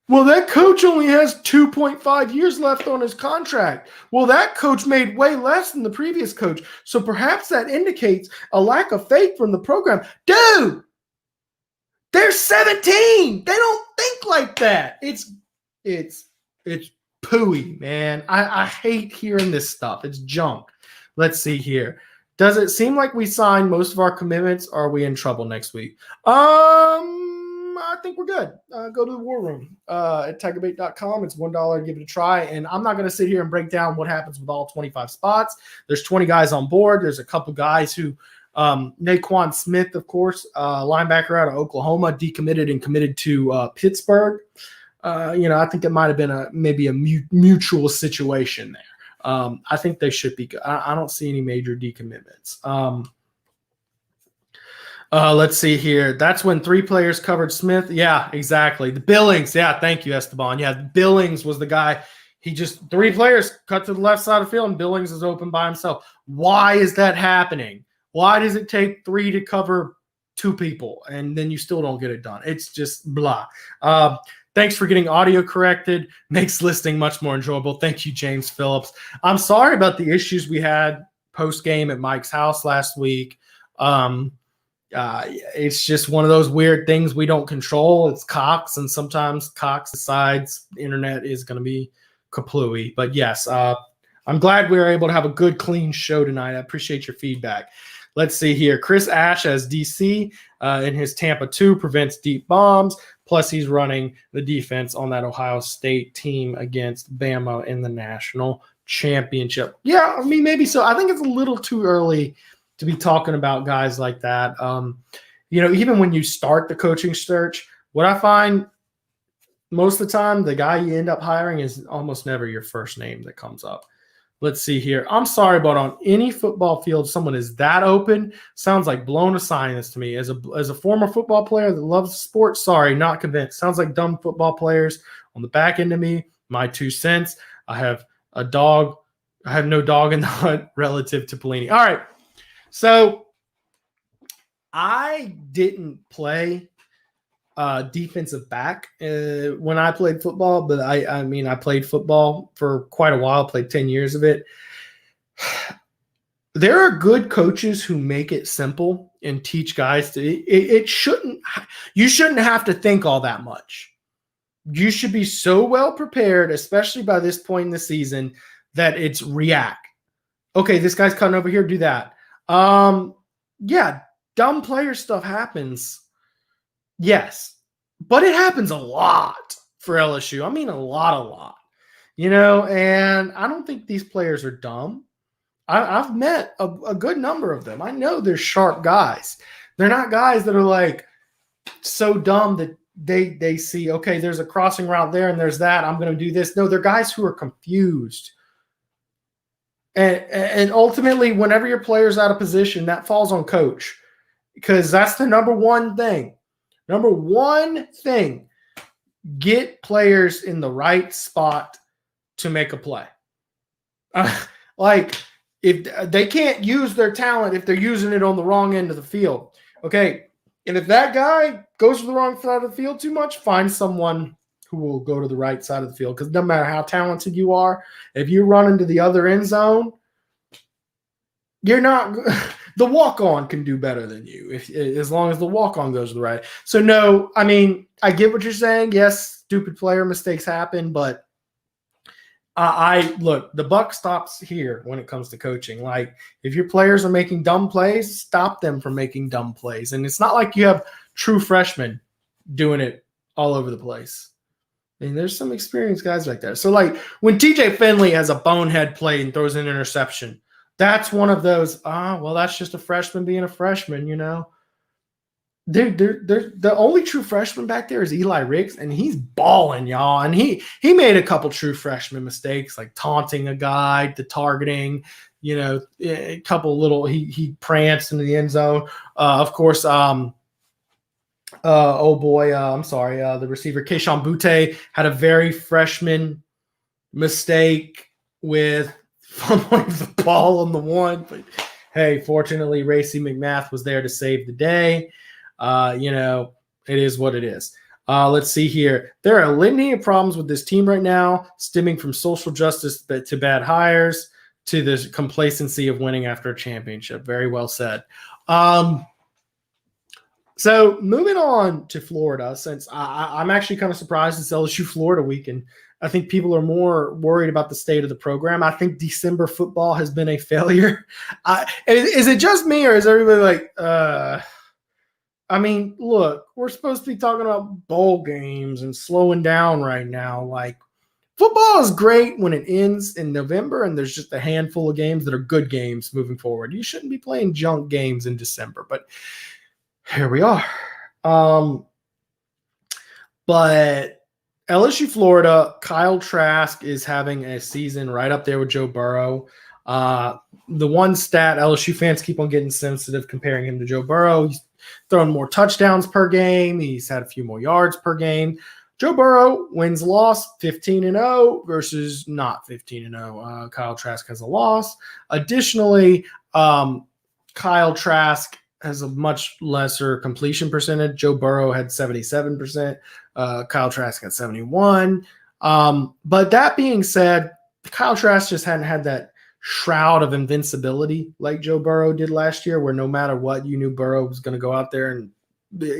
Well, that coach only has 2.5 years left on his contract. Well, that coach made way less than the previous coach. So perhaps that indicates a lack of faith from the program. Dude, they're 17. They don't think like that. It's pooey, man. I hate hearing this stuff. It's junk. Let's see here. Does it seem like we signed most of our commitments? Or are we in trouble next week? I think we're good. Go to the war room at tigerbait.com. It's $1. Give it a try. And I'm not going to sit here and break down what happens with all 25 spots. There's 20 guys on board. There's a couple guys who Naquan Smith, of course, linebacker out of Oklahoma, decommitted and committed to Pittsburgh. I think it might have been maybe a mutual situation there. I think they should be good. I don't see any major decommitments. Let's see here. That's when 3 players covered Smith. Yeah, exactly. The Billings. Yeah, thank you, Esteban. Yeah, Billings was the guy. He just 3 players cut to the left side of the field, and Billings is open by himself. Why is that happening? Why does it take 3 to cover 2 people, and then you still don't get it done? It's just blah. Thanks for getting audio corrected. Makes listening much more enjoyable. Thank you, James Phillips. I'm sorry about the issues we had post-game at Mike's house last week. It's just one of those weird things we don't control. It's Cox, and sometimes Cox decides the internet is going to be kaplooey. But yes, I'm glad we were able to have a good, clean show tonight. I appreciate your feedback. Let's see here. Chris Ash as DC in his Tampa 2 prevents deep bombs. Plus, he's running the defense on that Ohio State team against Bama in the national championship. Yeah, I mean, maybe so. I think it's a little too early to be talking about guys like that. Even when you start the coaching search, what I find most of the time, the guy you end up hiring is almost never your first name that comes up. Let's see here. I'm sorry, but on any football field, someone is that open. Sounds like blown assignments to me. As a former football player that loves sports, sorry, not convinced. Sounds like dumb football players on the back end of me. My 2 cents. I have a dog. I have no dog in the hunt relative to Pellini. All right. So I didn't play defensive back when I played football, but I played football for quite a while, played 10 years of it. There are good coaches who make it simple and teach guys you shouldn't have to think all that much. You should be so well prepared, especially by this point in the season, that it's react. Okay, this guy's cutting over here, do that. Yeah, dumb player stuff happens. Yes, but it happens a lot for LSU. I mean, a lot, and I don't think these players are dumb. I've met a good number of them. I know they're sharp guys. They're not guys that are like so dumb that they see, okay, there's a crossing route there and there's that. I'm going to do this. No, they're guys who are confused. And ultimately, whenever your player's out of position, that falls on coach, because that's the number one thing. Number one thing, get players in the right spot to make a play. If they can't use their talent if they're using it on the wrong end of the field. Okay, and if that guy goes to the wrong side of the field too much, find someone who will go to the right side of the field, because no matter how talented you are, if you run into the other end zone, you're not – the walk-on can do better than you as long as the walk-on goes to the right. So, no, I mean, I get what you're saying. Yes, stupid player mistakes happen, but look, the buck stops here when it comes to coaching. Like, if your players are making dumb plays, stop them from making dumb plays. And it's not like you have true freshmen doing it all over the place. I mean, there's some experienced guys like that. So, like, when TJ Finley has a bonehead play and throws an interception, that's one of those, well, that's just a freshman being a freshman, Dude, the only true freshman back there is Eli Riggs, and he's balling, y'all. And he made a couple true freshman mistakes, like taunting a guy, the targeting, a couple little – he pranced into the end zone. Of course, the receiver Keishon Butte had a very freshman mistake with fumbling the ball on the one. But, hey, fortunately, Racy McMath was there to save the day. It is what it is. Let's see here. There are a litany of problems with this team right now, stemming from social justice to bad hires to the complacency of winning after a championship. Very well said. So moving on to Florida, since I'm actually kind of surprised it's LSU Florida week, and I think people are more worried about the state of the program. I think December football has been a failure. Is it just me, or is everybody like, I mean, look, we're supposed to be talking about bowl games and slowing down right now. Like, football is great when it ends in November and there's just a handful of games that are good games moving forward. You shouldn't be playing junk games in December, but here we are. But LSU, Florida, Kyle Trask is having a season right up there with Joe Burrow. The one stat, LSU fans keep on getting sensitive comparing him to Joe Burrow. He's thrown more touchdowns per game. He's had a few more yards per game. Joe Burrow wins loss 15-0 versus not 15-0. Kyle Trask has a loss. Additionally, Kyle Trask has a much lesser completion percentage. Joe Burrow had 77%. Kyle Trask had 71%. But that being said, Kyle Trask just hadn't had that shroud of invincibility like Joe Burrow did last year, where no matter what, you knew Burrow was going to go out there and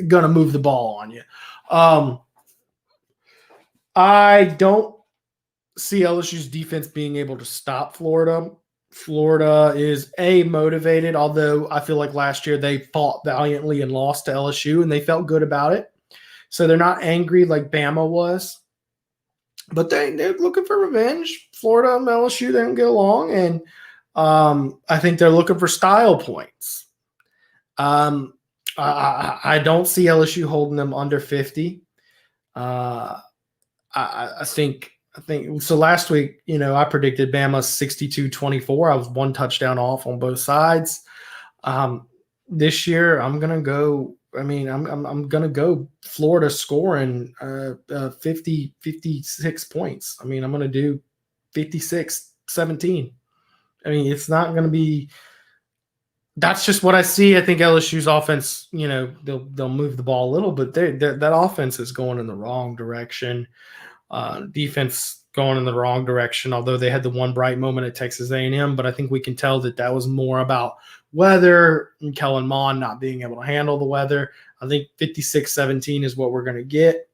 going to move the ball on you. I don't see LSU's defense being able to stop Florida. Florida is motivated, although I feel like last year they fought valiantly and lost to LSU, and they felt good about it. So they're not angry like Bama was. But they're looking for revenge. Florida and LSU, they don't get along, and I think they're looking for style points. I don't see LSU holding them under 50. I think so. Last week, I predicted Bama 62-24. I was one touchdown off on both sides. This year, I'm gonna go. I'm gonna go Florida scoring 56 points. I'm gonna do 56-17. It's not gonna be. That's just what I see. I think LSU's offense, they'll move the ball a little, but that offense is going in the wrong direction. Defense going in the wrong direction, although they had the one bright moment at Texas A&M, but I think we can tell that was more about weather and Kellen Mond not being able to handle the weather. I think 56-17 is what we're going to get,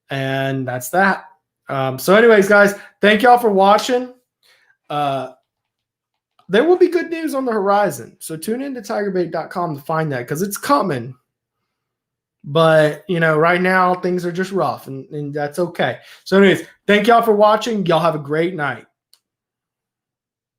and that's that. So anyways, guys, thank y'all for watching. There will be good news on the horizon, so tune in to tigerbait.com to find that, because it's coming. But, right now things are just rough, and that's okay. So anyways, thank y'all for watching. Y'all have a great night.